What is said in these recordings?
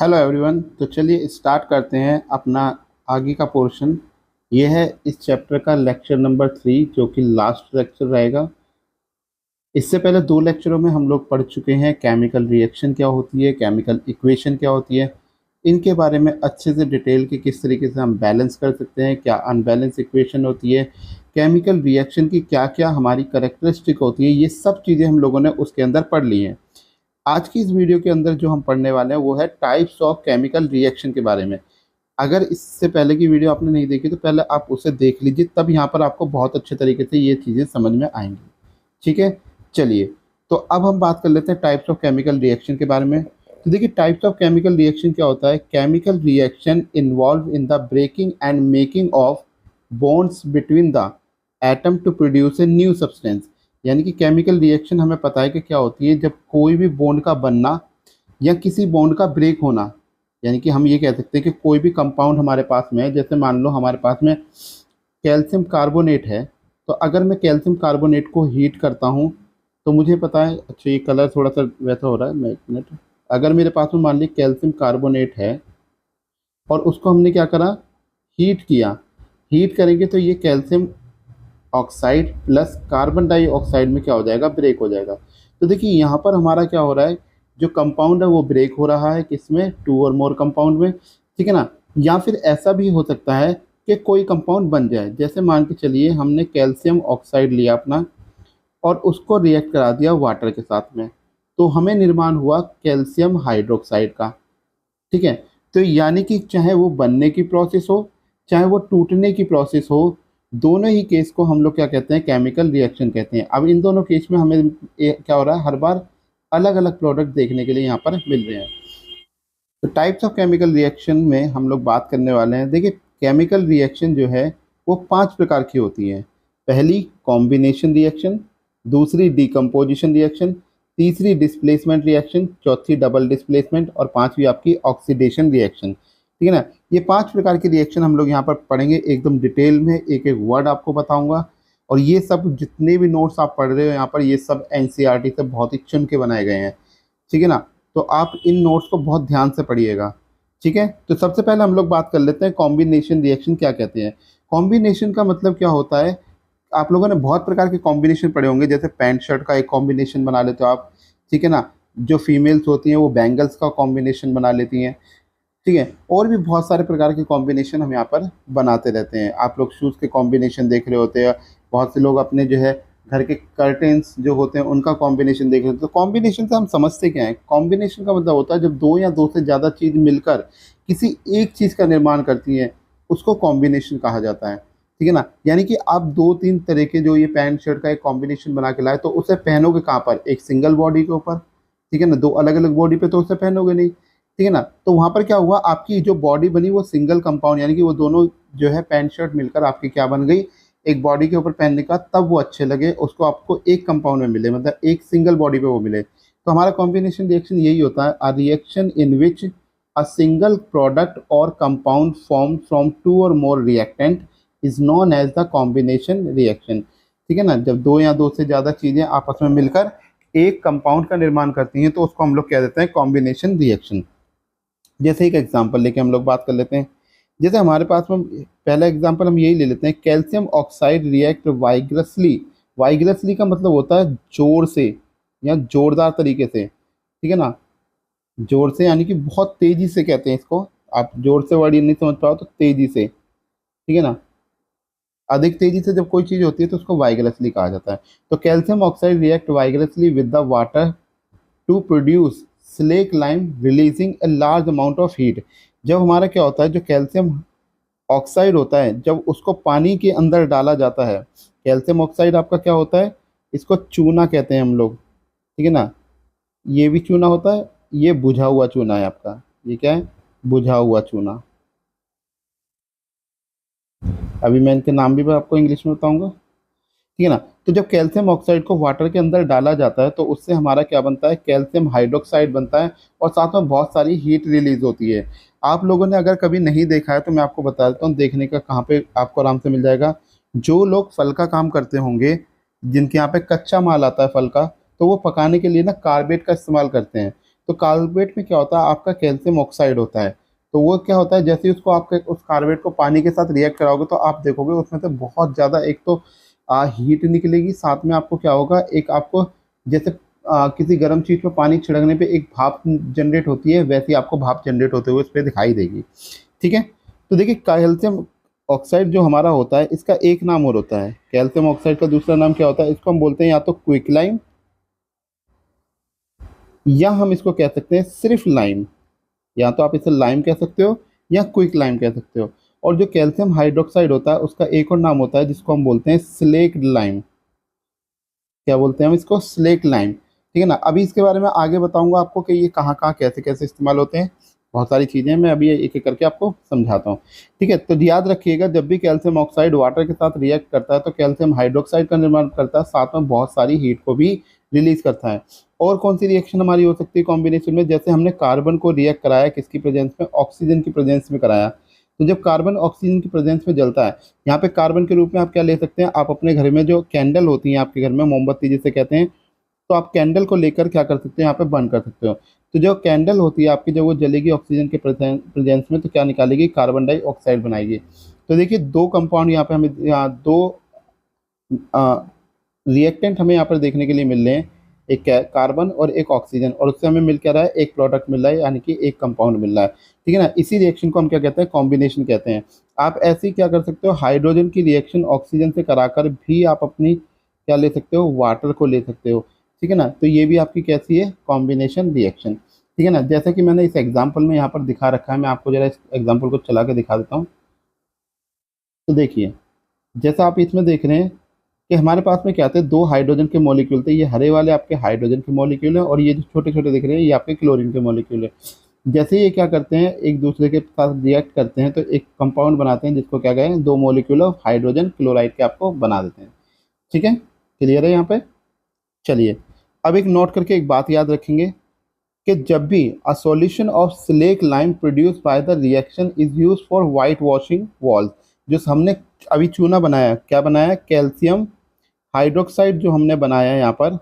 Hello everyone. तो चलिए start करते हैं अपना आगे का पोर्शन। ये है इस चैप्टर का लेक्चर नंबर 3 जो कि लास्ट लेक्चर रहेगा। इससे पहले दो लेक्चरों में हम लोग पढ़ चुके हैं केमिकल रिएक्शन क्या होती है, केमिकल इक्वेशन क्या होती है, इनके बारे में अच्छे से डिटेल के किस तरीके से हम बैलेंस कर सकते हैं, क्या अनबैलेंस इक्वेशन होती है, केमिकल रिएक्शन की क्या क्या हमारी करेक्टरिस्टिक होती है, ये सब चीज़ें हम लोगों ने उसके अंदर पढ़ ली हैं। आज की इस वीडियो के अंदर जो हम पढ़ने वाले हैं वो है टाइप्स ऑफ केमिकल रिएक्शन के बारे में। अगर इससे पहले की वीडियो आपने नहीं देखी तो पहले आप उसे देख लीजिए, तब यहाँ पर आपको बहुत अच्छे तरीके से ये चीज़ें समझ में आएंगी। ठीक है, चलिए। तो अब हम बात कर लेते हैं टाइप्स ऑफ केमिकल रिएक्शन के बारे में। तो देखिए, टाइप्स ऑफ केमिकल रिएक्शन क्या होता है। Chemical reaction involve in the breaking and making of bonds between the atom to produce a new substance. यानी कि केमिकल रिएक्शन हमें पता है कि क्या होती है, जब कोई भी बॉन्ड का बनना या किसी बॉन्ड का ब्रेक होना। यानी कि हम ये कह सकते हैं कि कोई भी कंपाउंड हमारे पास में है, जैसे मान लो हमारे पास में कैल्शियम कार्बोनेट है। तो अगर मैं कैल्शियम कार्बोनेट को हीट करता हूँ तो मुझे पता है, अच्छा ये कलर थोड़ा सा वैसा हो रहा है, मैं एक मिनट। अगर मेरे पास में मान ली कैल्शियम कार्बोनेट है और उसको हमने क्या करा, हीट किया। हीट करेंगे तो ये calcium oxide plus carbon dioxide में क्या हो जाएगा, ब्रेक हो जाएगा। तो देखिए यहाँ पर हमारा क्या हो रहा है, जो कंपाउंड है वो ब्रेक हो रहा है किसमें, टू और मोर कंपाउंड में। ठीक है ना। या फिर ऐसा भी हो सकता है कि कोई कंपाउंड बन जाए, जैसे मान के चलिए हमने कैल्शियम ऑक्साइड लिया अपना और उसको रिएक्ट करा दिया वाटर के साथ में, तो हमें निर्माण हुआ कैल्शियम हाइड्रोक्साइड का। ठीक है। तो यानी कि चाहे वो बनने की प्रोसेस हो चाहे वो टूटने की प्रोसेस हो, दोनों ही केस को हम लोग क्या कहते हैं, केमिकल रिएक्शन कहते हैं। अब इन दोनों केस में हमें क्या हो रहा है, हर बार अलग अलग प्रोडक्ट देखने के लिए यहाँ पर मिल रहे हैं। तो टाइप्स ऑफ केमिकल रिएक्शन में हम लोग बात करने वाले हैं। देखिए, केमिकल रिएक्शन जो है वो 5 प्रकार की होती है। पहली कॉम्बिनेशन रिएक्शन, दूसरी डिकम्पोजिशन रिएक्शन, तीसरी डिस्प्लेसमेंट रिएक्शन, चौथी डबल डिस्प्लेसमेंट और पांचवी आपकी ऑक्सीडेशन रिएक्शन। ठीक है ना। ये 5 प्रकार की रिएक्शन हम लोग यहाँ पर पढ़ेंगे एकदम डिटेल में, एक एक वर्ड आपको बताऊंगा। और ये सब जितने भी नोट्स आप पढ़ रहे हो यहाँ पर, ये सब एनसीईआरटी से बहुत ही चुन के बनाए गए हैं। ठीक है ना। तो आप इन नोट्स को बहुत ध्यान से पढ़िएगा। ठीक है। तो सबसे पहले हम लोग बात कर लेते हैं कॉम्बिनेशन रिएक्शन क्या कहते हैं। कॉम्बिनेशन का मतलब क्या होता है, आप लोगों ने बहुत प्रकार के कॉम्बिनेशन पढ़े होंगे, जैसे पैंट शर्ट का एक कॉम्बिनेशन बना लेते हो आप। ठीक है ना। जो फीमेल्स होती हैं वो बैंगल्स का कॉम्बिनेशन बना लेती हैं। ठीक है। और भी बहुत सारे प्रकार के कॉम्बिनेशन हम यहाँ पर बनाते रहते हैं। आप लोग शूज़ के कॉम्बिनेशन देख रहे होते हैं, बहुत से लोग अपने जो है घर के कर्टेन्स जो होते हैं उनका कॉम्बिनेशन देख रहे होते हैं। तो कॉम्बिनेशन से हम समझते क्या है, कॉम्बिनेशन का मतलब होता है जब दो या दो से ज़्यादा चीज़ मिलकर किसी एक चीज़ का निर्माण करती हैं, उसको कॉम्बिनेशन कहा जाता है। ठीक है ना। यानी कि आप 2-3 तरह के जो ये पैंट शर्ट का एक कॉम्बिनेशन बना के लाए, तो उसे पहनोगे कहाँ पर, एक सिंगल बॉडी के ऊपर। ठीक है ना। दो अलग अलग बॉडी पे तो उसे पहनोगे नहीं। ठीक है ना। तो वहाँ पर क्या हुआ, आपकी जो बॉडी बनी वो सिंगल कंपाउंड, यानी कि वो दोनों जो है पैंट शर्ट मिलकर आपकी क्या बन गई, एक बॉडी के ऊपर पहनने का तब वो अच्छे लगे, उसको आपको एक कंपाउंड में मिले, मतलब एक सिंगल बॉडी पे वो मिले। तो हमारा कॉम्बिनेशन रिएक्शन यही होता है, a reaction in which a single product or compound form from two or more reactant is known as the combination reaction. ठीक है ना। जब दो या दो से ज़्यादा चीज़ें आपस में मिलकर एक कंपाउंड का निर्माण करती हैं तो उसको हम लोग कह देते हैं कॉम्बिनेशन रिएक्शन। जैसे एक एग्जांपल लेके हम लोग बात कर लेते हैं। जैसे हमारे पास में पहला एग्जांपल हम यही ले लेते हैं, कैल्शियम ऑक्साइड रिएक्ट वाइग्रसली। वाइग्रसली का मतलब होता है जोर से या जोरदार तरीके से। ठीक है ना। जोर से यानी कि बहुत तेजी से कहते हैं इसको। आप जोर से वर्ड नहीं समझ पाओ तो तेजी से। ठीक है ना। अधिक तेजी से जब कोई चीज़ होती है तो उसको वाइग्रसली कहा जाता है। तो calcium oxide react vigorously with the water to produce slake lime releasing a large amount of heat. जब हमारा क्या होता है, जो कैल्शियम ऑक्साइड होता है जब उसको पानी के अंदर डाला जाता है, कैल्शियम ऑक्साइड आपका क्या होता है, इसको चूना कहते हैं हम लोग। ठीक है ना। ये भी चूना होता है, ये बुझा हुआ चूना है आपका, ये क्या है, बुझा हुआ चूना। अभी मैं इनके नाम भी मैं आपको इंग्लिश में बताऊंगा। ठीक है ना। तो जब कैल्शियम ऑक्साइड को वाटर के अंदर डाला जाता है तो उससे हमारा क्या बनता है, कैल्शियम हाइड्रोक्साइड बनता है और साथ में बहुत सारी हीट रिलीज होती है। आप लोगों ने अगर कभी नहीं देखा है तो मैं आपको बता देता हूँ, देखने का कहाँ पे आपको आराम से मिल जाएगा। जो लोग फल का काम करते होंगे, जिनके यहाँ पे कच्चा माल आता है फल का, तो वो पकाने के लिए ना कार्बेट का इस्तेमाल करते हैं। तो कार्बोनेट में क्या होता है, आपका कैल्शियम ऑक्साइड होता है। तो वो क्या होता है, जैसे ही उसको आपके उस कार्बोनेट को पानी के साथ रिएक्ट कराओगे तो आप देखोगे उसमें से बहुत ज़्यादा एक तो हीट निकलेगी, साथ में आपको क्या होगा, एक आपको जैसे किसी गर्म चीज़ में पानी छिड़कने पे एक भाप जनरेट होती है, वैसे ही आपको भाप जनरेट होते हुए उस पर दिखाई देगी। ठीक है। तो देखिए कैल्शियम ऑक्साइड जो हमारा होता है इसका एक नाम और होता है, कैल्शियम ऑक्साइड का दूसरा नाम क्या होता है, इसको हम बोलते हैं या तो क्विकलाइम, या हम इसको कह सकते हैं सिर्फ लाइम। या तो आप इसे लाइम कह सकते हो या क्विक लाइम कह सकते हो। और जो कैल्शियम हाइड्रोक्साइड होता है उसका एक और नाम होता है जिसको हम बोलते हैं स्लेक्ड लाइम। क्या बोलते हैं हम इसको, स्लेक्ट लाइम। ठीक है ना। अभी इसके बारे में आगे बताऊंगा आपको कि ये कहाँ कहाँ कैसे कैसे इस्तेमाल होते हैं, बहुत सारी चीज़ें मैं अभी एक एक करके आपको समझाता हूँ। ठीक है। तो याद रखिएगा, जब भी कैल्शियम ऑक्साइड वाटर के साथ रिएक्ट करता है तो कैल्शियम हाइड्रोक्साइड का निर्माण करता है, साथ में बहुत सारी हीट को भी रिलीज करता है। और कौन सी रिएक्शन हमारी हो सकती है कॉम्बिनेशन में, जैसे हमने कार्बन को रिएक्ट कराया किसकी प्रेजेंस में, ऑक्सीजन की प्रेजेंस में कराया। तो जब कार्बन ऑक्सीजन की प्रेजेंस में जलता है, यहाँ पे कार्बन के रूप में आप क्या ले सकते हैं, आप अपने घर में जो कैंडल होती हैं आपके घर में, मोमबत्ती जिसे कहते हैं, तो आप कैंडल को लेकर क्या कर सकते हैं, यहाँ पे बर्न कर सकते हो। तो जो कैंडल होती है आपकी, जब वो जलेगी ऑक्सीजन के प्रेजेंस में, तो क्या निकालेगी, कार्बन डाइऑक्साइड बनाएगी। तो देखिए दो कंपाउंड यहाँ पे हमें, यहाँ दो रिएक्टेंट हमें यहाँ पर देखने के लिए मिल रहे हैं, एक कार्बन और एक ऑक्सीजन, और उससे हमें मिल क्या रहा है, एक प्रोडक्ट मिल रहा है, यानी कि एक कंपाउंड मिल रहा है। ठीक है ना। इसी रिएक्शन को हम क्या कहते हैं, कॉम्बिनेशन कहते हैं। आप ऐसे ही क्या कर सकते हो, हाइड्रोजन की रिएक्शन ऑक्सीजन से कराकर भी आप अपनी क्या ले सकते हो, वाटर को ले सकते हो। ठीक है ना। तो ये भी आपकी कैसी है, कॉम्बिनेशन रिएक्शन। ठीक है ना। जैसा कि मैंने इस एग्जाम्पल में यहाँ पर दिखा रखा है, मैं आपको जरा इस एग्जाम्पल को चला के दिखा देता हूँ। तो देखिए जैसा आप इसमें देख रहे हैं कि हमारे पास में क्या थे, दो हाइड्रोजन के मॉलिक्यूल थे। ये हरे वाले आपके हाइड्रोजन के मॉलिक्यूल हैं, और ये जो छोटे छोटे दिख रहे हैं ये आपके क्लोरीन के मॉलिक्यूल है। जैसे ये क्या करते हैं, एक दूसरे के साथ रिएक्ट करते हैं तो एक कंपाउंड बनाते हैं जिसको क्या कहें, दो मॉलिक्यूल ऑफ हाइड्रोजन क्लोराइड के आपको बना देते हैं। ठीक है, क्लियर है यहाँ पे। चलिए अब एक नोट करके एक बात याद रखेंगे कि जब भी a solution of slack lime produce by the reaction is use for white washing walls, जो हमने अभी चूना बनाया, क्या बनाया, कैल्शियम हाइड्रोक्साइड जो हमने बनाया है यहाँ पर,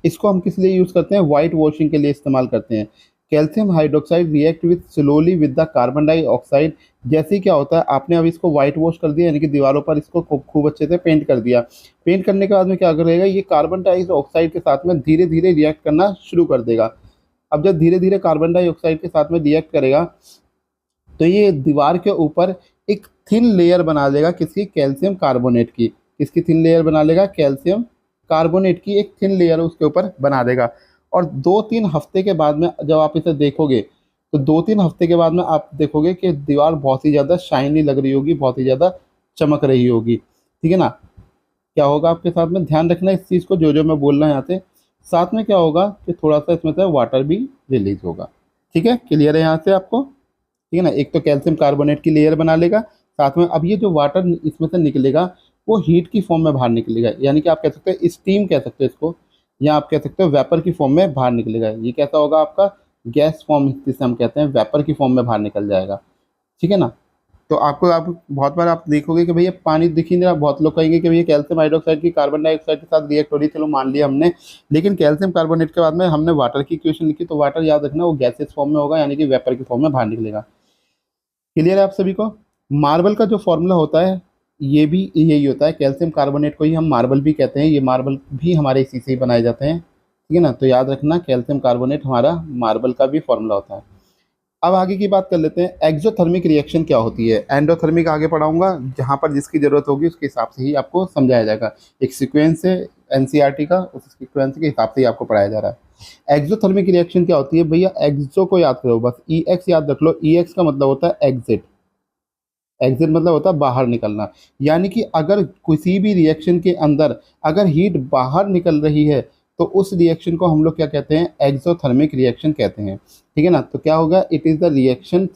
इसको हम किस लिए यूज़ करते हैं, वाइट वॉशिंग के लिए इस्तेमाल करते हैं। Calcium hydroxide react with slowly with the carbon dioxide. जैसे ही क्या होता है, आपने अब इसको वाइट वॉश कर दिया, यानी कि दीवारों पर इसको खूब अच्छे से पेंट कर दिया। पेंट करने के बाद में क्या करेगा, ये कार्बन डाइऑक्साइड के साथ में धीरे धीरे रिएक्ट करना शुरू कर देगा। अब जब धीरे धीरे कार्बन डाइऑक्साइड के साथ में रिएक्ट करेगा तो ये दीवार के ऊपर एक थिन लेयर बना लेगा, किसकी, कैल्शियम कार्बोनेट की। किसकी थिन लेयर बना लेगा, कैल्शियम कार्बोनेट की एक थिन लेयर उसके ऊपर बना देगा। और 2-3 हफ्ते के बाद में जब आप इसे देखोगे तो 2-3 हफ्ते के बाद में आप देखोगे कि दीवार बहुत ही ज़्यादा शाइनी लग रही होगी, बहुत ही ज़्यादा चमक रही होगी। ठीक है ना। क्या होगा आपके साथ में, ध्यान रखना इस चीज़ को, जो जो मैं बोल रहा हूँ यहाँ से। साथ में क्या होगा कि थोड़ा सा इसमें से वाटर भी रिलीज होगा। ठीक है, क्लियर है यहाँ से आपको। ठीक है ना। एक तो कैल्शियम कार्बोनेट की लेयर बना लेगा, साथ में अब ये जो वाटर इसमें से निकलेगा वो हीट की फॉर्म में बाहर निकलेगा, यानी कि आप कह सकते हैं स्टीम कह सकते हैं इसको, या आप कह सकते हो वेपर की फॉर्म में बाहर निकलेगा। ये कैसा होगा आपका, गैस फॉर्म जिसे हम कहते हैं, वेपर की फॉर्म में बाहर निकल जाएगा। ठीक है ना। तो आपको आप बहुत बार आप देखोगे कि भैया पानी दिख ही नहीं रहा, बहुत लोग कहेंगे कि भैया कैल्शियम हाइड्रोक्साइड की कार्बन डाइऑक्साइड के साथ रिएक्ट हो रही, चलो मान लिया हमने, लेकिन कैल्शियम कार्बोनेट के बाद में हमने वाटर की इक्वेशन लिखी, तो वाटर याद रखना वो गैसेस फॉर्म में होगा, यानी कि वेपर की फॉर्म में बाहर निकलेगा। क्लियर है आप सभी को। मार्बल का जो फॉर्मूला होता है ये भी यही होता है, कैल्शियम कार्बोनेट को ही हम मार्बल भी कहते हैं, ये मार्बल भी हमारे इसी से ही बनाए जाते हैं। ठीक है ना। तो याद रखना कैल्शियम कार्बोनेट हमारा मार्बल का भी फॉर्मूला होता है। अब आगे की बात कर लेते हैं, एक्सोथर्मिक रिएक्शन क्या होती है। एंडोथर्मिक आगे पढ़ाऊंगा, जहां पर जिसकी जरूरत होगी उसके हिसाब से ही आपको समझाया जाएगा। एक सीक्वेंस है एनसीईआरटी का, उस सीक्वेंस के हिसाब से ही आपको पढ़ाया जा रहा है। एक्सोथर्मिक रिएक्शन क्या होती है भैया, एक्सो को याद करो, बस ई एक्स याद रख लो। ई एक्स का मतलब होता है एग्जिट, एग्जिट मतलब होता है बाहर निकलना। यानी कि अगर किसी भी रिएक्शन के अंदर अगर हीट बाहर निकल रही है तो उस रिएक्शन को हम लोग क्या कहते हैं, एक्सोथर्मिक रिएक्शन कहते हैं। ठीक है ना। तो क्या होगा, it is the reaction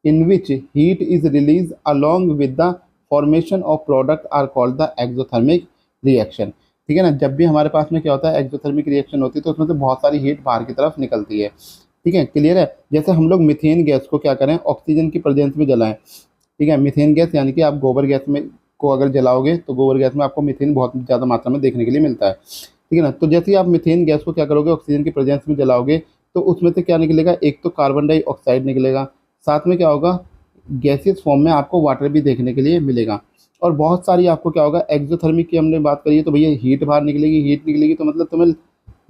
in which heat is release along with the formation of product are called the exothermic reaction. ठीक है ना। जब भी हमारे पास में क्या होता है, एक्सोथर्मिक रिएक्शन होती है तो उसमें से बहुत सारी हीट बाहर की तरफ निकलती है। ठीक है, क्लियर है। जैसे हम लोग मीथेन गैस को क्या करें, ऑक्सीजन की प्रेजेंस में जलाएं। ठीक है, मीथेन गैस यानी कि आप गोबर गैस में को अगर जलाओगे तो गोबर गैस में आपको मीथेन बहुत ज़्यादा मात्रा में देखने के लिए मिलता है। ठीक है ना। तो जैसे ही आप मीथेन गैस को क्या करोगे, ऑक्सीजन की प्रेजेंस में जलाओगे तो उसमें से क्या निकलेगा, एक तो कार्बन डाइऑक्साइड निकलेगा, साथ में क्या होगा, गैसियस फॉर्म में आपको वाटर भी देखने के लिए मिलेगा। और बहुत सारी आपको क्या होगा, एक्सोथर्मिक की हमने बात करी है तो भैया हीट बाहर निकलेगी, हीट निकलेगी तो मतलब तुम्हें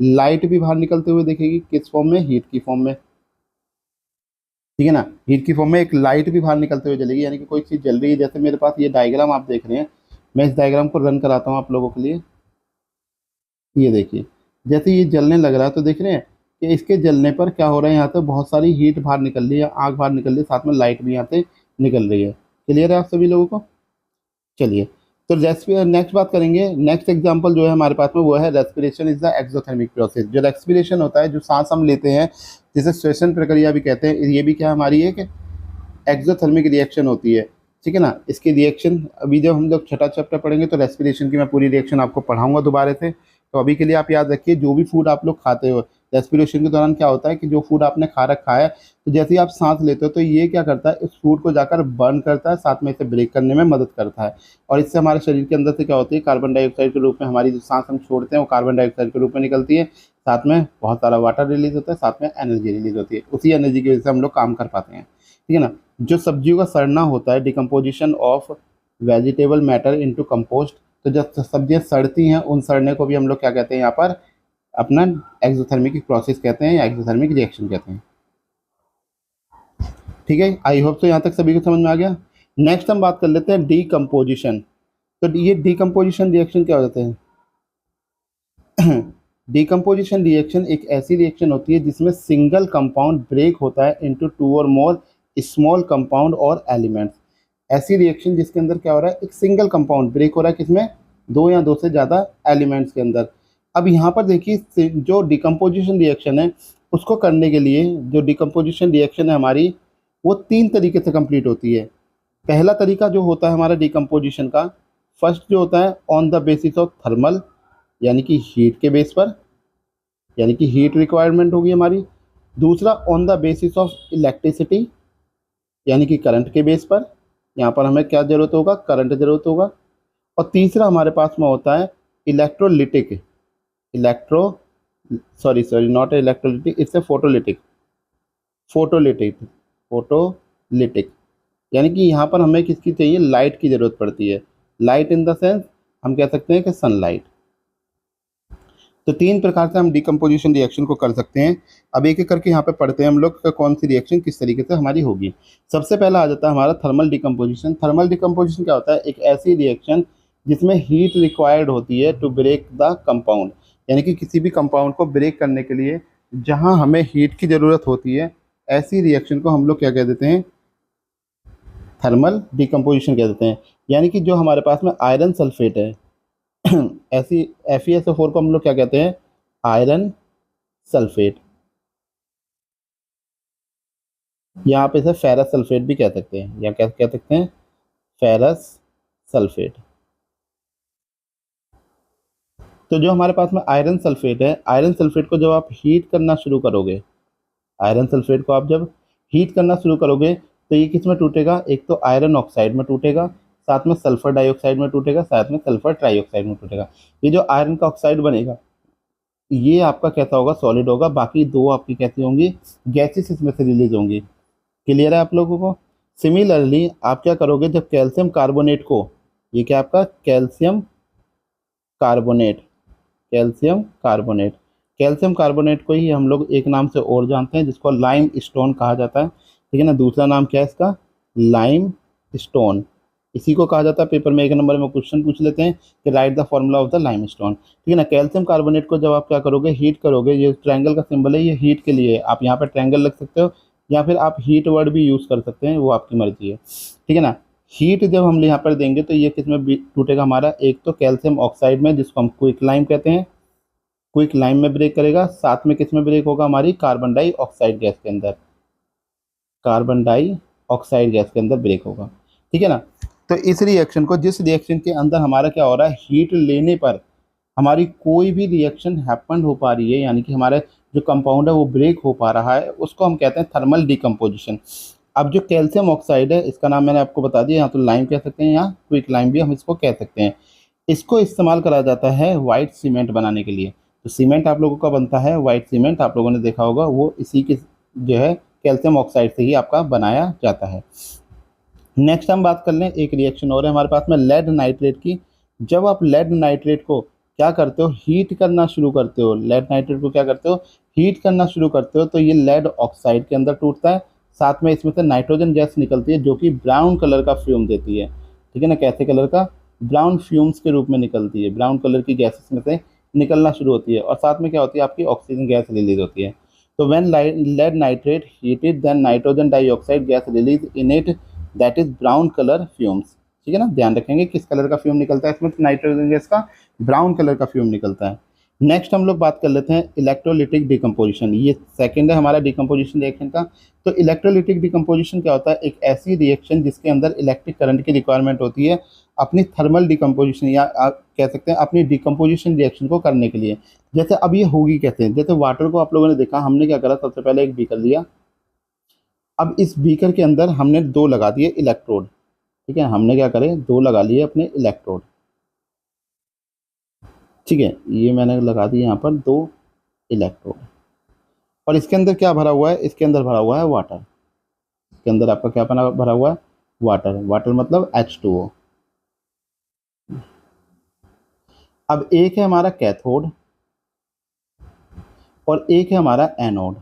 लाइट भी बाहर निकलते हुए दिखेगी, किस फॉर्म में, हीट की फॉर्म में, ठीक है ना। हीट की फॉर्म में एक लाइट भी बाहर निकलते हुए जलेगी, यानी कि कोई चीज़ जल रही है। जैसे मेरे पास ये डायग्राम आप देख रहे हैं, मैं इस डायग्राम को रन कराता हूँ आप लोगों के लिए। ये देखिए, जैसे ये जलने लग रहा है तो देख रहे हैं कि इसके जलने पर क्या हो रहा है, यहाँ से बहुत सारी हीट बाहर निकल रही है, आग बाहर निकल रही है, साथ में लाइट भी यहाँ से निकल रही है। क्लियर है आप सभी लोगों को? चलिए, तो नेक्स्ट बात करेंगे। नेक्स्ट एग्जांपल जो है हमारे पास में वो है respiration is the exothermic process. जो रेस्पिरेशन होता है, जो सांस हम लेते हैं, जिसे श्वसन प्रक्रिया भी कहते हैं, ये भी क्या हमारी एक एक्सोथर्मिक रिएक्शन होती है, ठीक है ना। इसकी रिएक्शन अभी जब हम लोग छठा चैप्टर पढ़ेंगे तो रेस्पिरेशन की मैं पूरी रिएक्शन आपको पढ़ाऊंगा दोबारा से। तो अभी के लिए आप याद रखिए, जो भी फूड आप लोग खाते हो, रेस्पिरेशन के दौरान क्या होता है कि जो फूड आपने खा रखा है, तो जैसे ही आप सांस लेते हो तो ये क्या करता है, उस फूड को जाकर बर्न करता है, साथ में इसे ब्रेक करने में मदद करता है। और इससे हमारे शरीर के अंदर से क्या होती है, कार्बन डाइऑक्साइड के रूप में हमारी जो सांस हम छोड़ते हैं वो कार्बन डाइऑक्साइड के रूप में निकलती है, साथ में बहुत सारा वाटर रिलीज होता है, साथ में एनर्जी रिलीज होती है। उसी एनर्जी की वजह से हम लोग काम कर पाते हैं, ठीक है ना। जो सब्जियों का सड़ना होता है, decomposition of vegetable matter into compost, तो जब सब्जियां सड़ती हैं उन सड़ने को भी हम लोग क्या कहते हैं यहाँ पर, अपना एक्सोथर्मिक प्रोसेस कहते हैं या एक्सोथर्मिक रिएक्शन कहते हैं। ठीक है, आई होप तो यहाँ तक सभी को समझ में आ गया। नेक्स्ट हम बात कर लेते हैं डीकम्पोजिशन। तो ये डीकम्पोजिशन रिएक्शन क्या हो जाते हैं? डीकम्पोजिशन रिएक्शन एक ऐसी रिएक्शन होती है जिसमें सिंगल कंपाउंड ब्रेक होता है into two or more small compound और एलिमेंट्स। ऐसी रिएक्शन जिसके अंदर क्या हो रहा है, एक सिंगल कंपाउंड ब्रेक हो रहा है, किसमें, दो या दो से ज़्यादा एलिमेंट्स के अंदर। अब यहाँ पर देखिए, जो डिकम्पोजिशन रिएक्शन है उसको करने के लिए, जो डिकम्पोजिशन रिएक्शन है हमारी, वो तीन तरीके से कंप्लीट होती है। पहला तरीका जो होता है हमारा डिकम्पोजिशन का, फर्स्ट जो होता है on the basis of thermal, यानी कि हीट के बेस पर, यानी कि हीट रिक्वायरमेंट होगी हमारी। दूसरा on the basis of electricity, यानी कि करंट के बेस पर, यहाँ पर हमें क्या जरूरत होगा, करंट जरूरत होगा। और तीसरा हमारे पास में होता है इलेक्ट्रोलिटिक, नॉट इलेक्ट्रोलिटिक, इससे फोटोलिटिक, फोटोलिटिक, फोटोलिटिक, यानी कि यहाँ पर हमें किसकी चाहिए, लाइट की ज़रूरत पड़ती है। लाइट इन द सेंस हम कह सकते हैं कि सनलाइट। तो तीन प्रकार से हम डिकम्पोजिशन रिएक्शन को कर सकते हैं। अब एक एक करके यहाँ पे पढ़ते हैं हम लोग कौन सी रिएक्शन किस तरीके से हमारी होगी। सबसे पहला आ जाता है हमारा थर्मल डिकम्पोजिशन। थर्मल डिकम्पोजिशन क्या होता है, एक ऐसी रिएक्शन जिसमें हीट रिक्वायर्ड होती है टू ब्रेक द कंपाउंड, यानी कि किसी भी कंपाउंड को ब्रेक करने के लिए जहाँ हमें हीट की ज़रूरत होती है, ऐसी रिएक्शन को हम लोग क्या कह देते हैं, थर्मल डिकम्पोजिशन कह देते हैं। यानी कि जो हमारे पास में आयरन सल्फेट है, ऐसी FeSO4 को हम लोग क्या कहते हैं, आयरन सल्फेट, यहाँ पे से फेरस सल्फेट भी कह सकते हैं, या क्या कह सकते हैं, फेरस सल्फेट। तो जो हमारे पास में आयरन सल्फेट है, आयरन सल्फेट को जब आप हीट करना शुरू करोगे, आयरन सल्फेट को आप जब हीट करना शुरू करोगे तो ये किस में टूटेगा, एक तो आयरन ऑक्साइड में टूटेगा, साथ में सल्फर डाइऑक्साइड में टूटेगा, साथ में सल्फर ट्राइऑक्साइड में टूटेगा। ये जो आयरन का ऑक्साइड बनेगा ये आपका कैसा होगा, सॉलिड होगा। बाकी दो आपकी कैसी होंगी, गैसेस इसमें से रिलीज होंगी। क्लियर है आप लोगों को? सिमिलरली आप क्या करोगे, जब कैल्शियम कार्बोनेट को, ये क्या आपका calcium carbonate, calcium carbonate, calcium carbonate को ही हम लोग एक नाम से और जानते हैं जिसको लाइम स्टोन कहा जाता है, ठीक है ना। दूसरा नाम क्या है इसका, लाइम स्टोन। इसी को कहा जाता है, पेपर में एक नंबर में क्वेश्चन पूछ लेते हैं कि right the formula of the lime stone, ठीक है ना। कैल्शियम कार्बोनेट को जब आप क्या करोगे, हीट करोगे, ये ट्रायंगल का सिंबल है, ये हीट के लिए है। आप यहाँ पर ट्रायंगल लग सकते हो या फिर आप हीट वर्ड भी यूज़ कर सकते हैं, वो आपकी मर्जी है, ठीक है ना। हीट जब हम यहाँ पर देंगे तो ये किस में टूटेगा हमारा, एक तो कैल्शियम ऑक्साइड में जिसको हम क्विकलाइम कहते हैं, क्विकलाइम में ब्रेक करेगा, साथ में किस में ब्रेक होगा, हमारी कार्बन डाइऑक्साइड गैस के अंदर, कार्बन डाइऑक्साइड गैस के अंदर ब्रेक होगा, ठीक है ना। तो इस रिएक्शन को, जिस रिएक्शन के अंदर हमारा क्या हो रहा है, हीट लेने पर हमारी कोई भी रिएक्शन हैपन हो पा रही है, यानी कि हमारा जो कंपाउंड है वो ब्रेक हो पा रहा है, उसको हम कहते हैं थर्मल डिकम्पोजिशन। अब जो कैल्शियम ऑक्साइड है, इसका नाम मैंने आपको बता दिया, यहाँ तो लाइम कह सकते हैं, यहाँ क्विक लाइम भी हम इसको कह सकते हैं। इसको इस्तेमाल करा जाता है वाइट सीमेंट बनाने के लिए। तो सीमेंट आप लोगों का बनता है वाइट सीमेंट, आप लोगों ने देखा होगा, वो इसी के जो है कैल्शियम ऑक्साइड से ही आपका बनाया जाता है। नेक्स्ट हम बात कर लें, एक रिएक्शन और है हमारे पास में लेड नाइट्रेट की। जब आप लेड नाइट्रेट को क्या करते हो, हीट करना शुरू करते हो, लेड नाइट्रेट को क्या करते हो, हीट करना शुरू करते हो, तो ये लेड ऑक्साइड के अंदर टूटता है, साथ में इसमें से नाइट्रोजन गैस निकलती है जो कि ब्राउन कलर का फ्यूम देती है। ठीक है ना, कैसे कलर का, ब्राउन फ्यूम्स के रूप में निकलती है, ब्राउन कलर की गैस इसमें से निकलना शुरू होती है, और साथ में क्या होती है, आपकी ऑक्सीजन गैस रिलीज होती है। तो when lead nitrate heated then nitrogen dioxide gas release in it, that is brown colour fumes. ठीक है ना, ध्यान रखेंगे किस कलर का फ्यूम निकलता है इसमें, नाइट्रोजन गैस का ब्राउन कलर का फ्यूम निकलता है। नेक्स्ट हम लोग बात कर लेते हैं इलेक्ट्रोलिटिक डिकम्पोजिशन, ये सेकंड है हमारा डिकम्पोजिशन रिएक्शन का। तो इलेक्ट्रोलिटिक डिकम्पोजिशन क्या होता है, एक ऐसी रिएक्शन जिसके अंदर इलेक्ट्रिक करंट की रिक्वायरमेंट होती है अपनी थर्मल डिकम्पोजिशन, या आप कह सकते हैं अपनी डिकम्पोजिशन रिएक्शन को करने के लिए। जैसे अब ये होगी कैसे, जैसे वाटर को आप लोगों ने देखा, हमने क्या करा, सबसे पहले एक बीकर लिया, अब इस बीकर के अंदर हमने दो लगा दिए इलेक्ट्रोड। ठीक है, हमने क्या करे, दो लगा लिए अपने इलेक्ट्रोड। ठीक है, ये मैंने लगा दिए यहाँ पर दो इलेक्ट्रोड, और इसके अंदर क्या भरा हुआ है, इसके अंदर भरा हुआ है वाटर। इसके अंदर आपका क्या भरा हुआ है, वाटर, वाटर मतलब H2O। अब एक है हमारा कैथोड और एक है हमारा एनोड।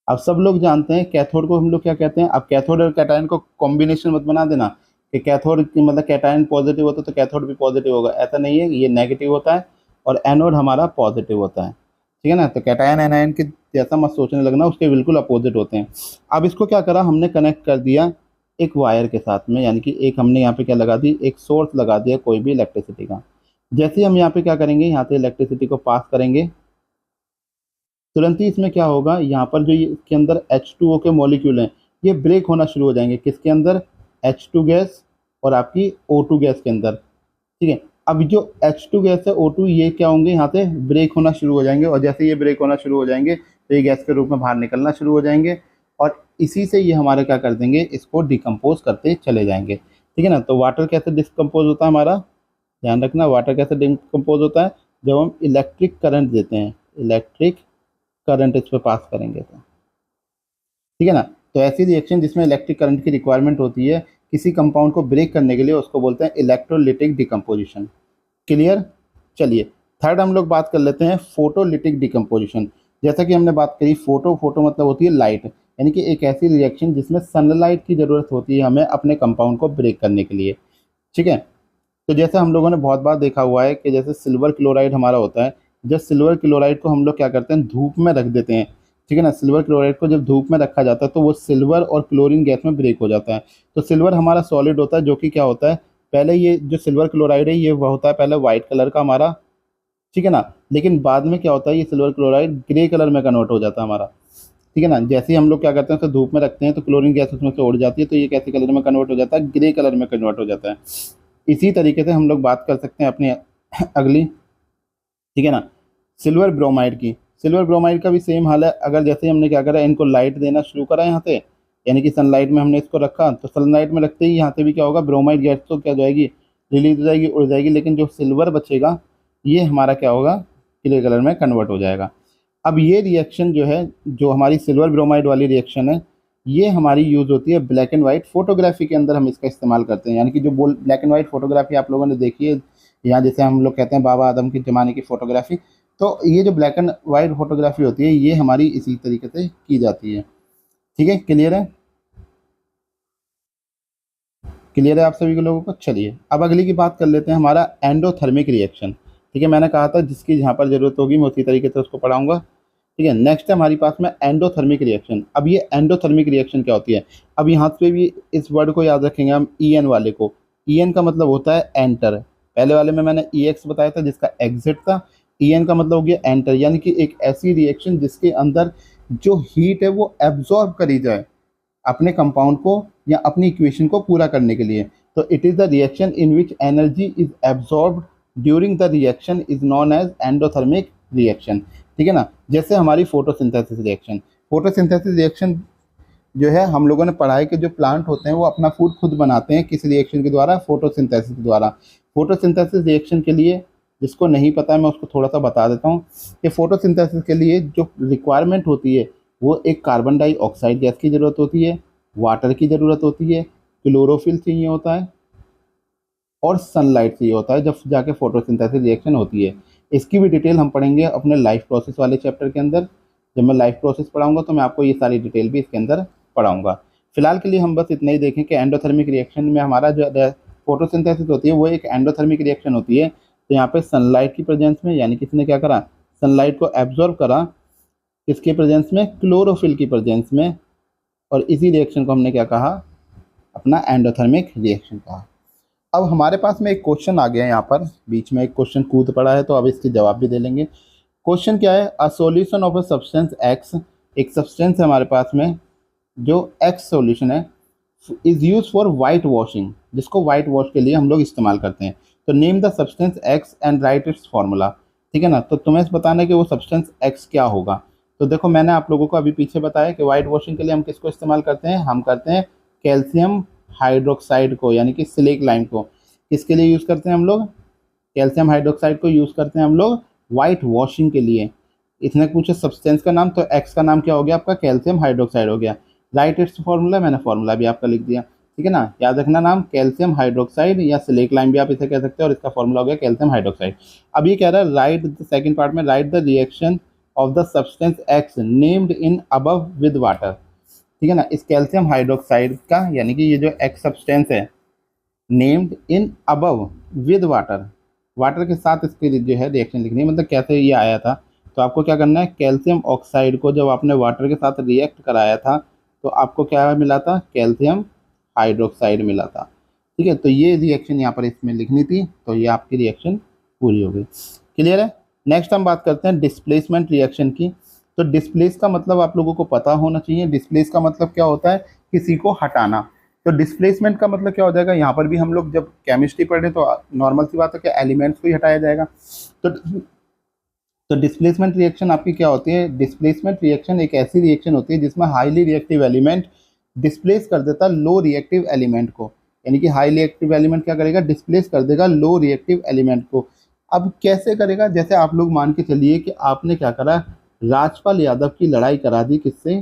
अब सब लोग जानते हैं कैथोड को हम लोग क्या कहते हैं, अब कैथोड और कैटायन को कॉम्बिनेशन मत बना देना कि कैथोड मतलब कैटायन पॉजिटिव होता है तो कैथोड भी पॉजिटिव होगा, ऐसा नहीं है, ये नेगेटिव होता है और एनोड हमारा पॉजिटिव होता है। ठीक है ना, तो कैटायन एनायन के जैसा मत सोचने लगना, उसके बिल्कुल अपोजिट होते हैं। अब इसको क्या करा, हमने कनेक्ट कर दिया एक वायर के साथ में, यानी कि एक हमने यहाँ पे क्या लगा दी, एक सोर्स लगा दिया कोई भी इलेक्ट्रिसिटी का। जैसे ही हम यहाँ पे क्या करेंगे, यहाँ से इलेक्ट्रिसिटी को पास करेंगे, तुरंत ही इसमें क्या होगा, यहाँ पर जो ये इसके अंदर H2O के मॉलिक्यूल हैं ये ब्रेक होना शुरू हो जाएंगे, किसके अंदर, H2 गैस और आपकी O2 गैस के अंदर। ठीक है, अब जो H2 गैस है, O2, ये क्या होंगे, यहाँ से ब्रेक होना शुरू हो जाएंगे, और जैसे ये ब्रेक होना शुरू हो जाएंगे तो ये गैस के रूप में बाहर निकलना शुरू हो जाएंगे, और इसी से ये हमारे क्या कर देंगे, इसको डिकम्पोज करते चले जाएंगे। ठीक है ना, तो वाटर कैसे डिकम्पोज होता है हमारा, ध्यान रखना, वाटर कैसे डिकम्पोज होता है, जब हम इलेक्ट्रिक करंट देते हैं, इलेक्ट्रिक करंट इस पर पास करेंगे तो। ठीक है ना, तो ऐसी रिएक्शन जिसमें इलेक्ट्रिक करंट की रिक्वायरमेंट होती है किसी कंपाउंड को ब्रेक करने के लिए, उसको बोलते हैं इलेक्ट्रोलिटिक डिकम्पोजिशन। क्लियर, चलिए थर्ड हम लोग बात कर लेते हैं फोटोलिटिक डिकम्पोजिशन। जैसा कि हमने बात करी, फोटो मतलब होती है लाइट, यानी कि एक ऐसी रिएक्शन जिसमें सनलाइट की ज़रूरत होती है हमें अपने कंपाउंड को ब्रेक करने के लिए। ठीक है, तो जैसे हम लोगों ने बहुत बार देखा हुआ है कि जैसे सिल्वर क्लोराइड हमारा होता है, जब सिल्वर क्लोराइड को हम लोग क्या करते हैं, धूप में रख देते हैं। ठीक है ना, सिल्वर क्लोराइड को जब धूप में रखा जाता है तो वो सिल्वर और क्लोरीन गैस में ब्रेक हो जाता है। तो सिल्वर हमारा सॉलिड होता है, जो कि क्या होता है, पहले ये जो सिल्वर क्लोराइड है ये वह होता है पहले वाइट कलर का हमारा। ठीक है ना, लेकिन बाद में क्या होता है, ये सिल्वर क्लोराइड ग्रे कलर में कन्वर्ट हो जाता है हमारा। ठीक है ना, जैसे ही हम लोग क्या करते हैं, उसे धूप में रखते हैं तो क्लोरीन गैस उसमें से उड़ जाती है, तो ये कैसे कलर में कन्वर्ट हो जाता है, ग्रे कलर में कन्वर्ट हो जाता है। इसी तरीके से हम लोग बात कर सकते हैं अपनी अगली, ठीक है ना, सिल्वर ब्रोमाइड की। सिल्वर ब्रोमाइड का भी सेम हाल है, अगर जैसे हमने क्या करा, इनको लाइट देना शुरू करा यहाँ से, यानी कि सनलाइट में हमने इसको रखा, तो सनलाइट में रखते ही यहाँ से भी क्या होगा, ब्रोमाइड गैस तो क्या हो जाएगी, रिलीज हो जाएगी, उड़ जाएगी, लेकिन जो सिल्वर बचेगा ये हमारा क्या होगा, ग्रे कलर में कन्वर्ट हो जाएगा। अब ये रिएक्शन जो है, जो हमारी सिल्वर ब्रोमाइड वाली रिएक्शन है, ये हमारी यूज़ होती है ब्लैक एंड वाइट फोटोग्राफी के अंदर, हम इसका इस्तेमाल करते हैं। यानी कि जो ब्लैक एंड वाइट फोटोग्राफी आप लोगों ने देखी है, यहाँ जैसे हम लोग कहते हैं बाबा आदम के ज़माने की फ़ोटोग्राफी, तो ये जो ब्लैक एंड वाइट फोटोग्राफी होती है ये हमारी इसी तरीके से की जाती है। ठीक है, क्लियर है, क्लियर है आप सभी के लोगों को। चलिए अब अगली की बात कर लेते हैं, हमारा एंडोथर्मिक रिएक्शन। ठीक है, मैंने कहा था जिसकी जहाँ पर ज़रूरत होगी मैं उसी तरीके से उसको पढ़ाऊंगा। ठीक है, नेक्स्ट है हमारी पास में एंडोथर्मिक रिएक्शन। अब ये एंडोथर्मिक रिएक्शन क्या होती है, अब यहाँ पे भी इस वर्ड को याद रखेंगे हम, EN वाले को। EN का मतलब होता है एंटर, पहले वाले में मैंने EX बताया था जिसका एग्जिट था, EN का मतलब हो गया एंटर, यानी कि एक ऐसी रिएक्शन जिसके अंदर जो हीट है वो एब्जॉर्ब करी जाए अपने कंपाउंड को या अपनी इक्वेशन को पूरा करने के लिए। तो it is the reaction in which energy is absorbed during the reaction is known as endothermic reaction. ठीक है ना, जैसे हमारी फोटोसिंथेसिस रिएक्शन, फोटोसिंथेसिस रिएक्शन जो है हम लोगों ने पढ़ा है कि जो प्लांट होते हैं वो अपना फूड खुद बनाते हैं, किस रिएक्शन के द्वारा, फोटोसिंथेसिस के द्वारा। फोटोसिंथेसिस रिएक्शन के लिए जिसको नहीं पता है मैं उसको थोड़ा सा बता देता हूँ कि फोटोसिंथेसिस के लिए जो रिक्वायरमेंट होती है वो एक कार्बन डाइऑक्साइड गैस की ज़रूरत होती है, वाटर की ज़रूरत होती है, क्लोरोफिल चाहिए होता है और सनलाइट चाहिए होता है जब जाके फोटोसिंथेसिस रिएक्शन होती है। इसकी भी डिटेल हम पढ़ेंगे अपने लाइफ प्रोसेस वाले चैप्टर के अंदर। जब मैं लाइफ प्रोसेस पढ़ाऊंगा तो मैं आपको ये सारी डिटेल भी इसके अंदर पढ़ाऊंगा। फिलहाल के लिए हम बस इतना ही देखें कि एंडोथर्मिक रिएक्शन में हमारा जो फोटोसिंथेसिस होती है वो एक एंडोथर्मिक रिएक्शन होती है। तो यहाँ पे सनलाइट की प्रेजेंस में, यानी किसी ने क्या करा, सनलाइट को एब्जॉर्ब करा, किसके प्रेजेंस में, क्लोरोफिल की प्रेजेंस में, और इसी रिएक्शन को हमने क्या कहा, अपना एंडोथर्मिक रिएक्शन कहा। अब हमारे पास में एक क्वेश्चन आ गया है, यहाँ पर बीच में एक क्वेश्चन कूद पड़ा है, तो अब इसके जवाब भी दे लेंगे। क्वेश्चन क्या है, a solution of a substance x, एक सब्सटेंस है हमारे पास में जो एक्स सॉल्यूशन है, is use for white washing, जिसको वाइट वॉश के लिए हम लोग इस्तेमाल करते हैं। तो name the substance x and right it's formula. ठीक है ना, तो तुम्हें बताना है कि वो सब्सटेंस एक्स क्या होगा। तो देखो मैंने आप लोगों को अभी पीछे बताया कि वाइट वॉशिंग के लिए हम किसको इस्तेमाल करते हैं, हम करते हैं कैल्शियम हाइड्रोक्साइड को, यानी कि सिलिक लाइम को। किसके लिए यूज़ करते हैं हम लोग, कैल्शियम हाइड्रोक्साइड को यूज़ करते हैं हम लोग वाइट वॉशिंग के लिए। इसने पूछा सब्सटेंस का नाम, तो एक्स का नाम क्या हो गया आपका, कैल्शियम हाइड्रोक्साइड हो गया। राइट इट्स फॉर्मूला, मैंने फॉर्मूला भी आपका लिख दिया। ठीक है ना, याद रखना नाम कैल्शियम हाइड्रोक्साइड या सिलिक लाइम भी आप इसे कह सकते हो, और इसका फॉर्मूला हो गया कैल्शियम हाइड्रोक्साइड। अब ये कह रहा है राइट द सेकंड पार्ट में, right the reaction of the substance x named in above with water. ठीक है ना, इस कैल्शियम हाइड्रोक्साइड का, यानी कि ये जो एक्स सब्सटेंस है, named in above with water, water के साथ इसकी जो है रिएक्शन लिखनी है, मतलब कैसे ये आया था। तो आपको क्या करना है, कैल्शियम ऑक्साइड को जब आपने वाटर के साथ रिएक्ट कराया था तो आपको क्या मिला था, कैल्शियम हाइड्रोक्साइड मिला था। ठीक है, तो ये रिएक्शन यहाँ पर इसमें लिखनी थी, तो ये आपकी रिएक्शन पूरी हो गई। क्लियर है। नेक्स्ट हम बात करते हैं डिस्प्लेसमेंट रिएक्शन की। तो डिस्प्लेस का मतलब आप लोगों को पता होना चाहिए। डिस्प्लेस का मतलब क्या होता है, किसी को हटाना। तो डिस्प्लेसमेंट का मतलब क्या हो जाएगा, यहाँ पर भी हम लोग जब केमिस्ट्री पढ़े तो नॉर्मल सी बात है कि एलिमेंट्स को ही हटाया जाएगा। तो डिस्प्लेसमेंट रिएक्शन आपकी क्या होती है, डिस्प्लेसमेंट रिएक्शन एक ऐसी रिएक्शन होती है जिसमें हाईली रिएक्टिव एलिमेंट डिस्प्लेस कर देता लो रिएक्टिव एलिमेंट को। यानी कि हाईली रिएक्टिव एलिमेंट क्या करेगा, डिस्प्लेस कर देगा लो रिएक्टिव एलिमेंट को। अब कैसे करेगा, जैसे आप लोग मान के चलिए कि आपने क्या करा, राजपाल यादव की लड़ाई करा दी। किससे,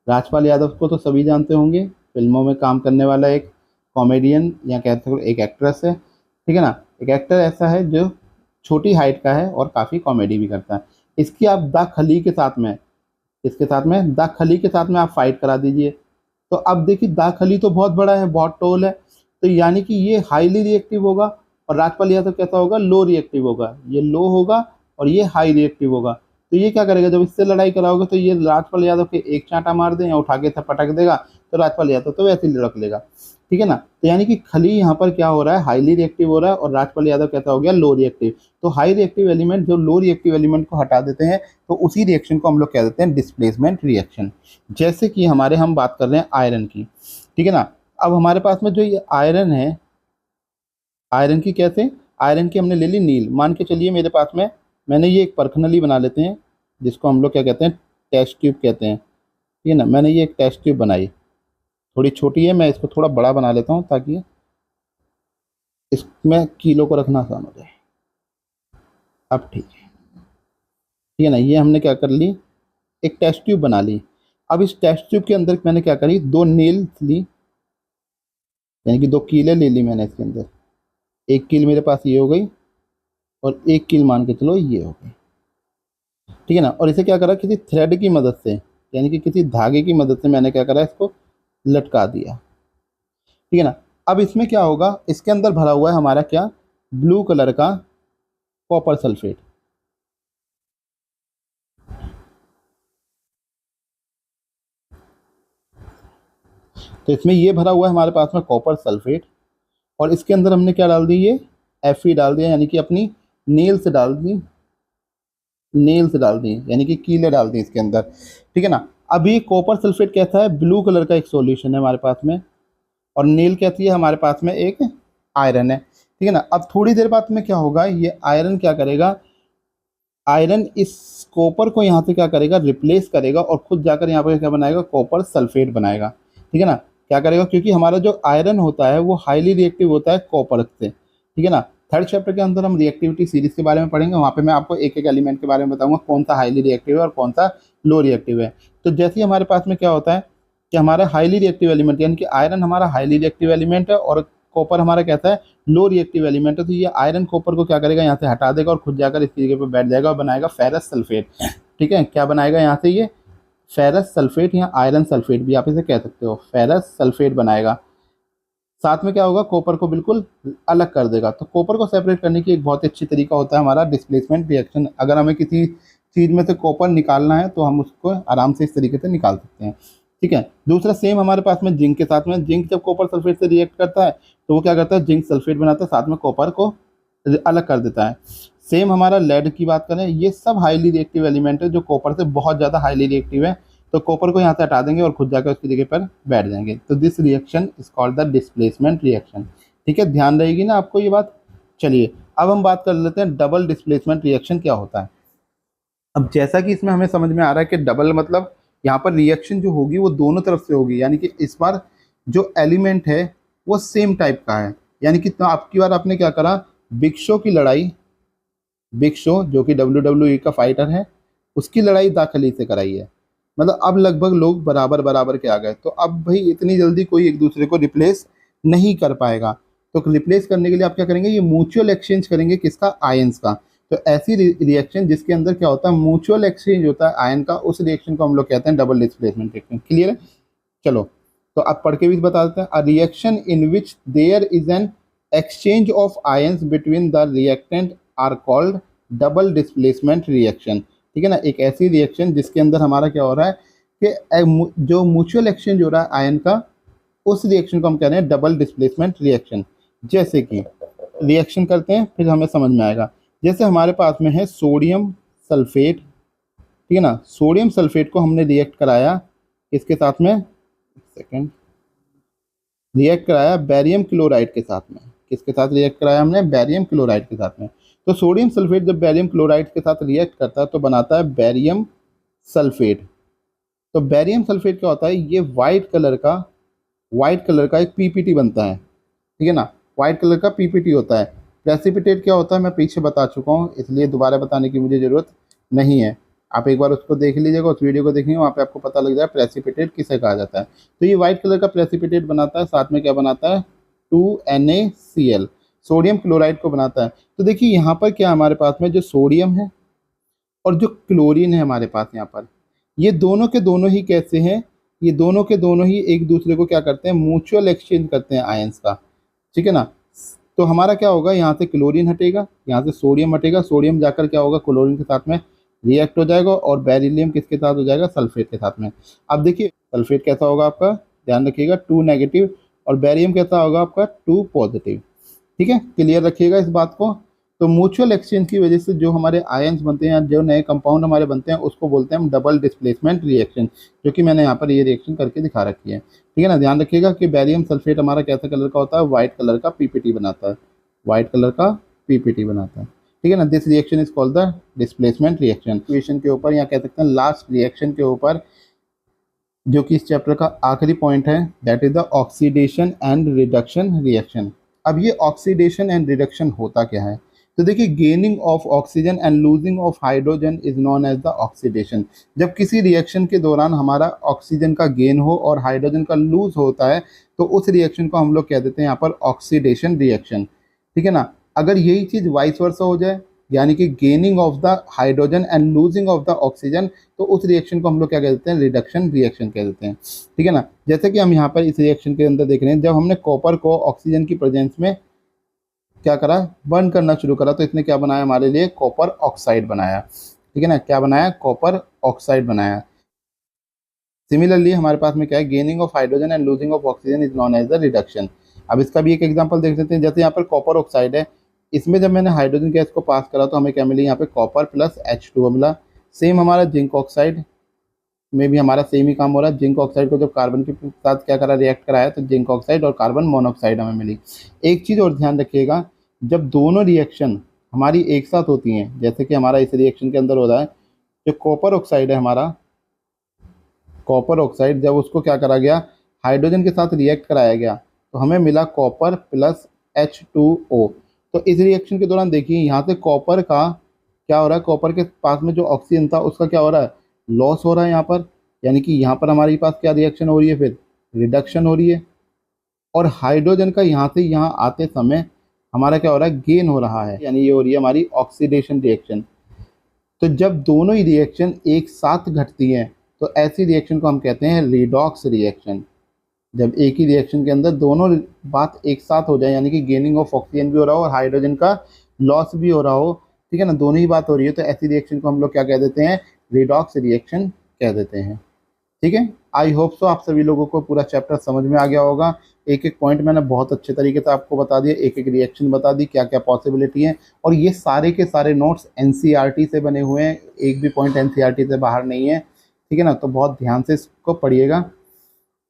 राजपाल यादव को तो सभी जानते होंगे, फिल्मों में काम करने वाला एक कॉमेडियन या कहते हैं एक एक्ट्रेस है। ठीक है ना, एक एक्टर ऐसा है जो छोटी हाइट का है और काफ़ी कॉमेडी भी करता है। इसकी आप द खली के साथ में, इसके साथ में द खली के साथ में आप फाइट करा दीजिए। तो अब देखिए द खली तो बहुत बड़ा है, बहुत टोल है, तो यानी कि ये हाईली रिएक्टिव होगा और राजपाल यादव कैसा होगा, लो रिएक्टिव होगा। ये लो होगा और ये हाई रिएक्टिव होगा। तो ये क्या करेगा, जब इससे लड़ाई कराओगे तो ये राजपाल यादव के एक चांटा मार दें या उठा के पटक देगा, तो राजपाल यादव तो वैसे ही लड़क लेगा। ठीक है ना, तो यानी कि खली यहाँ पर क्या हो रहा है, हाईली रिएक्टिव हो रहा है, और राजपाल यादव कैसा हो गया, लो रिएक्टिव। तो हाई रिएक्टिव एलिमेंट जो लो रिएक्टिव एलिमेंट को हटा देते हैं, तो उसी रिएक्शन को हम लोग कह देते हैं डिस्प्लेसमेंट रिएक्शन। जैसे कि हमारे हम बात कर रहे हैं आयरन की। ठीक है ना, अब हमारे पास में जो ये आयरन है, आयरन की कैसे, आयरन की हमने ले ली नील। मान के चलिए मेरे पास में, मैंने ये एक परखनली बना लेते हैं जिसको हम लोग क्या कहते हैं, टेस्ट ट्यूब कहते हैं। ठीक है ना, मैंने ये एक टेस्ट ट्यूब बनाई, थोड़ी छोटी है, मैं इसको थोड़ा बड़ा बना लेता हूँ ताकि इसमें कीलो को रखना आसान हो जाए। अब ठीक है, ठीक है ना, ये हमने क्या कर ली, एक टेस्ट ट्यूब बना ली। अब इस टेस्ट ट्यूब के अंदर मैंने क्या करी, दो नील ली, यानी कि दो कीलें ले ली मैंने इसके अंदर। एक कील मेरे पास ये हो गई और एक कील मान के चलो ये हो गई। ठीक है ना, और इसे क्या करा, किसी थ्रेड की मदद से, यानी कि किसी धागे की मदद से मैंने क्या करा, इसको लटका दिया। ठीक है ना, अब इसमें क्या होगा, इसके अंदर भरा हुआ है हमारा क्या, ब्लू कलर का कॉपर सल्फेट। तो इसमें ये भरा हुआ है हमारे पास में कॉपर सल्फेट, और इसके अंदर हमने क्या डाल दी, ये Fe डाल दिया, यानी कि अपनी नेल से डाल दी, नेल से डाल दी, यानी कि कीले डाल दी इसके अंदर। ठीक है ना, अभी कॉपर सल्फेट कैसा है, ब्लू कलर का एक सॉल्यूशन है हमारे पास में, और नील कहती है हमारे पास में एक आयरन है। ठीक है ना, अब थोड़ी देर बाद में क्या होगा, ये आयरन क्या करेगा, आयरन इस कॉपर को यहाँ से क्या करेगा, रिप्लेस करेगा, और खुद जाकर यहाँ पर क्या बनाएगा, कॉपर सल्फेट बनाएगा। ठीक है ना, क्या करेगा, क्योंकि हमारा जो आयरन होता है वो हाईली रिएक्टिव होता है कॉपर से। ठीक है ना, थर्ड चैप्टर के अंदर हम रिएक्टिविटी सीरीज के बारे में पढ़ेंगे। वहाँ पे मैं आपको एक एक एलिमेंट के बारे में बताऊंगा, कौन सा हाईली रिएक्टिव है और कौन सा लो रिएक्टिव है। तो जैसे ही हमारे पास में क्या होता है कि हमारा हाईली रिएक्टिव एलिमेंट, यानी कि आयरन हमारा हाईली रिएक्टिव एलिमेंट है और कॉपर हमारा कहता है लो रिएक्टिव एलिमेंट है, तो ये आयरन कॉपर को क्या करेगा, यहाँ से हटा देगा और खुद जाकर इस तरीके पर बैठ जाएगा और बनाएगा फेरस सल्फेट। ठीक है, क्या बनाएगा यहाँ से, ये फेरस सल्फेट या आयरन सल्फेट भी आप इसे कह सकते हो, फेरस सल्फेट बनाएगा। साथ में क्या होगा, कॉपर को बिल्कुल अलग कर देगा। तो कॉपर को सेपरेट करने की एक बहुत अच्छी तरीका होता है हमारा डिस्प्लेसमेंट रिएक्शन। अगर हमें किसी चीज़ में से कॉपर निकालना है तो हम उसको आराम से इस तरीके से निकाल सकते हैं। ठीक है, दूसरा सेम हमारे पास में जिंक के साथ में, जिंक जब कॉपर सल्फेट से रिएक्ट करता है तो वो क्या करता है, जिंक सल्फेट बनाता है, साथ में कॉपर को अलग कर देता है। सेम हमारा लेड की बात करें, ये सब हाईली रिएक्टिव एलिमेंट है जो कॉपर से बहुत ज़्यादा हाईली रिएक्टिव है, तो कॉपर को यहाँ से हटा देंगे और खुद जाकर उसकी जगह पर बैठ जाएंगे। तो this reaction is called the displacement reaction. ठीक है, ध्यान रहेगी ना आपको ये बात। चलिए अब हम बात कर लेते हैं डबल डिस्प्लेसमेंट रिएक्शन क्या होता है। अब जैसा कि इसमें हमें समझ में आ रहा है कि डबल मतलब यहाँ पर रिएक्शन जो होगी वो दोनों तरफ से होगी, यानी कि इस बार जो एलिमेंट है वो सेम टाइप का है। यानी कि तो आपकी बार आपने क्या करा, बिग शो की लड़ाई, बिग शो जो कि WWE का फाइटर है, उसकी लड़ाई दाखली से कराई है। मतलब अब लगभग लोग बराबर बराबर के आ गए, तो अब भाई इतनी जल्दी कोई एक दूसरे को रिप्लेस नहीं कर पाएगा। तो रिप्लेस करने के लिए आप क्या करेंगे, ये म्यूचुअल एक्सचेंज करेंगे, किसका, आयंस का। तो ऐसी रिएक्शन जिसके अंदर क्या होता है, म्यूचुअल एक्सचेंज होता है आयन का, उस रिएक्शन को हम लोग कहते हैं डबल डिस्प्लेसमेंट रिएक्शन। क्लियर है, चलो तो अब पढ़ के भी बता देते हैं। A reaction in which there is an exchange of ions between the reactant are called double displacement reaction. ठीक है ना, एक ऐसी रिएक्शन जिसके अंदर हमारा क्या हो रहा है कि जो म्यूचुअल एक्सचेंज हो रहा है आयन का, उस रिएक्शन को हम कह रहे हैं डबल डिस्प्लेसमेंट रिएक्शन। जैसे कि रिएक्शन करते हैं फिर हमें समझ में आएगा। जैसे हमारे पास में है सोडियम सल्फेट, ठीक है ना, सोडियम सल्फेट को हमने रिएक्ट कराया इसके साथ में, सेकेंड, रिएक्ट कराया बैरियम क्लोराइड के साथ में। किसके साथ रिएक्ट कराया हमने, बैरियम क्लोराइड के साथ में। तो सोडियम सल्फेट जब बैरियम क्लोराइड के साथ रिएक्ट करता है तो बनाता है बैरियम सल्फेट। तो बैरियम सल्फेट क्या होता है, ये वाइट कलर का एक पीपीटी बनता है। ठीक है ना, वाइट कलर का पीपीटी होता है। प्रेसिपिटेट क्या होता है मैं पीछे बता चुका हूँ, इसलिए दोबारा बताने की मुझे ज़रूरत नहीं है। आप एक बार उसको देख लीजिएगा, उस वीडियो को देखेंगे, वहाँ पे आपको पता लग जाए प्रेसिपिटेट किसे कहा जाता है। तो ये वाइट कलर का प्रेसिपिटेट बनाता है, साथ में क्या बनाता है, 2NaCl, सोडियम क्लोराइड को बनाता है। तो देखिए यहाँ पर क्या हमारे पास में जो सोडियम है और जो क्लोरीन है हमारे पास यहाँ पर, ये दोनों के दोनों ही कैसे हैं, ये दोनों के दोनों ही एक दूसरे को क्या करते हैं, म्यूचुअल एक्सचेंज करते हैं आयंस का। ठीक है ना, तो हमारा क्या होगा, यहाँ से क्लोरीन हटेगा, यहाँ से सोडियम हटेगा, सोडियम जाकर क्या होगा, क्लोरीन के साथ में रिएक्ट हो जाएगा और बेरिलियम किसके साथ हो जाएगा, सल्फेट के साथ में। अब देखिए सल्फेट कैसा होगा आपका, ध्यान रखिएगा 2 नेगेटिव, और बेरियम कैसा होगा आपका 2 पॉजिटिव। ठीक है, क्लियर रखिएगा इस बात को। तो म्यूचुअल एक्सचेंज की वजह से जो हमारे आयंस बनते हैं, जो नए कंपाउंड हमारे बनते हैं, उसको बोलते हैं हम डबल डिस्प्लेसमेंट रिएक्शन, जो कि मैंने यहाँ पर ये रिएक्शन करके दिखा रखी है। ठीक है ना, ध्यान रखिएगा कि बैरियम सल्फेट हमारा कैसा कलर का होता है, व्हाइट कलर का पीपीटी बनाता है, व्हाइट कलर का पीपीटी बनाता है। ठीक है ना, this reaction is called the displacement reaction. Equation के ऊपर या कह सकते हैं लास्ट रिएक्शन के ऊपर, जो कि इस चैप्टर का आखिरी पॉइंट है, that is the oxidation and reduction reaction. अब ये ऑक्सीडेशन एंड रिडक्शन होता क्या है, तो देखिए gaining of oxygen and losing of hydrogen is known as the oxidation. जब किसी रिएक्शन के दौरान हमारा ऑक्सीजन का गेन हो और हाइड्रोजन का लूज होता है तो उस रिएक्शन को हम लोग कह देते हैं यहाँ पर ऑक्सीडेशन रिएक्शन। ठीक है ना, अगर यही चीज़ वाइस वर्सा हो जाए, यानी कि gaining of the hydrogen and losing of the oxygen, तो उस रिएक्शन को हम लोग क्या कह देते हैं, रिडक्शन रिएक्शन कह देते हैं। ठीक है ना, जैसे कि हम यहाँ पर इस रिएक्शन के अंदर देख रहे हैं, जब हमने कॉपर को ऑक्सीजन की प्रेजेंस में क्या करा, बर्न करना शुरू करा, तो इसने क्या बनाया हमारे लिए, कॉपर ऑक्साइड बनाया। ठीक है ना, क्या बनाया, कॉपर ऑक्साइड बनाया। सिमिलरली हमारे पास में क्या है, gaining of hydrogen and losing of oxygen is known as the reduction. अब इसका भी एक एग्जांपल देख लेते हैं। जैसे यहाँ पर कॉपर ऑक्साइड है, इसमें जब मैंने हाइड्रोजन गैस को पास करा तो हमें क्या मिली, यहाँ पे कॉपर प्लस H2O मिला। सेम हमारा जिंक ऑक्साइड में भी हमारा सेम ही काम हो रहा है। जिंक ऑक्साइड को जब कार्बन के साथ क्या करा, रिएक्ट कराया, तो जिंक ऑक्साइड और कार्बन मोनोऑक्साइड हमें मिली। एक चीज़ और ध्यान रखिएगा, जब दोनों रिएक्शन हमारी एक साथ होती हैं, जैसे कि हमारा इस रिएक्शन के अंदर हो रहा है, जो कॉपर ऑक्साइड है हमारा, कॉपर ऑक्साइड जब उसको क्या करा गया, हाइड्रोजन के साथ रिएक्ट कराया गया, तो हमें मिला कॉपर प्लस H2O। तो इस रिएक्शन के दौरान देखिए यहाँ से कॉपर का क्या हो रहा है, कॉपर के पास में जो ऑक्सीजन था उसका क्या हो रहा है, लॉस हो रहा है यहाँ पर। यानी कि यहाँ पर हमारे पास क्या रिएक्शन हो रही है, फिर रिडक्शन हो रही है। और हाइड्रोजन का यहाँ से यहाँ आते समय हमारा क्या हो रहा है, गेन हो रहा है, यानी ये हो रही है हमारी ऑक्सीडेशन रिएक्शन। तो जब दोनों ही रिएक्शन एक साथ घटती हैं तो ऐसी रिएक्शन को हम कहते हैं रिडॉक्स रिएक्शन। जब एक ही रिएक्शन के अंदर दोनों बात एक साथ हो जाए, यानी कि गेनिंग ऑफ ऑक्सीजन भी हो रहा हो और हाइड्रोजन का लॉस भी हो रहा हो, ठीक है ना, दोनों ही बात हो रही है, तो ऐसी रिएक्शन को हम लोग क्या कह देते हैं, रिडॉक्स रिएक्शन कह देते हैं। ठीक है, आई होप सो आप सभी लोगों को पूरा चैप्टर समझ में आ गया होगा। एक एक पॉइंट मैंने बहुत अच्छे तरीके से आपको बता दिया, एक एक रिएक्शन बता दी, क्या क्या पॉसिबिलिटी है। और ये सारे के सारे नोट्स एनसीईआरटी से बने हुए हैं, एक भी पॉइंट एनसीईआरटी से बाहर नहीं है, ठीक है ना। तो बहुत ध्यान से इसको पढ़िएगा।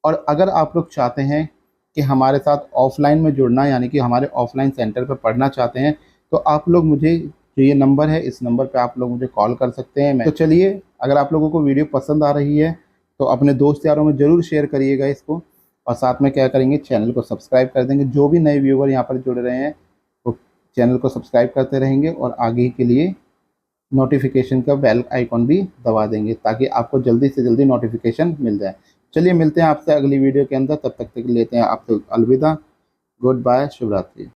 और अगर आप लोग चाहते हैं कि हमारे साथ ऑफलाइन में जुड़ना, यानी कि हमारे ऑफलाइन सेंटर पर पढ़ना चाहते हैं, तो आप लोग मुझे, जो ये नंबर है इस नंबर पे आप लोग मुझे कॉल कर सकते हैं। तो चलिए, अगर आप लोगों को वीडियो पसंद आ रही है तो अपने दोस्त यारों में ज़रूर शेयर करिएगा इसको, और साथ में क्या करेंगे, चैनल को सब्सक्राइब कर देंगे। जो भी नए व्यूवर यहाँ पर जुड़ रहे हैं वो चैनल को सब्सक्राइब करते रहेंगे और आगे के लिए नोटिफिकेशन का बेल आइकॉन भी दबा देंगे, ताकि आपको जल्दी से जल्दी नोटिफिकेशन मिल जाए। चलिए, मिलते हैं आपसे अगली वीडियो के अंदर, तब तक लेते हैं आपसे अलविदा, गुड बाय, शुभ रात्रि।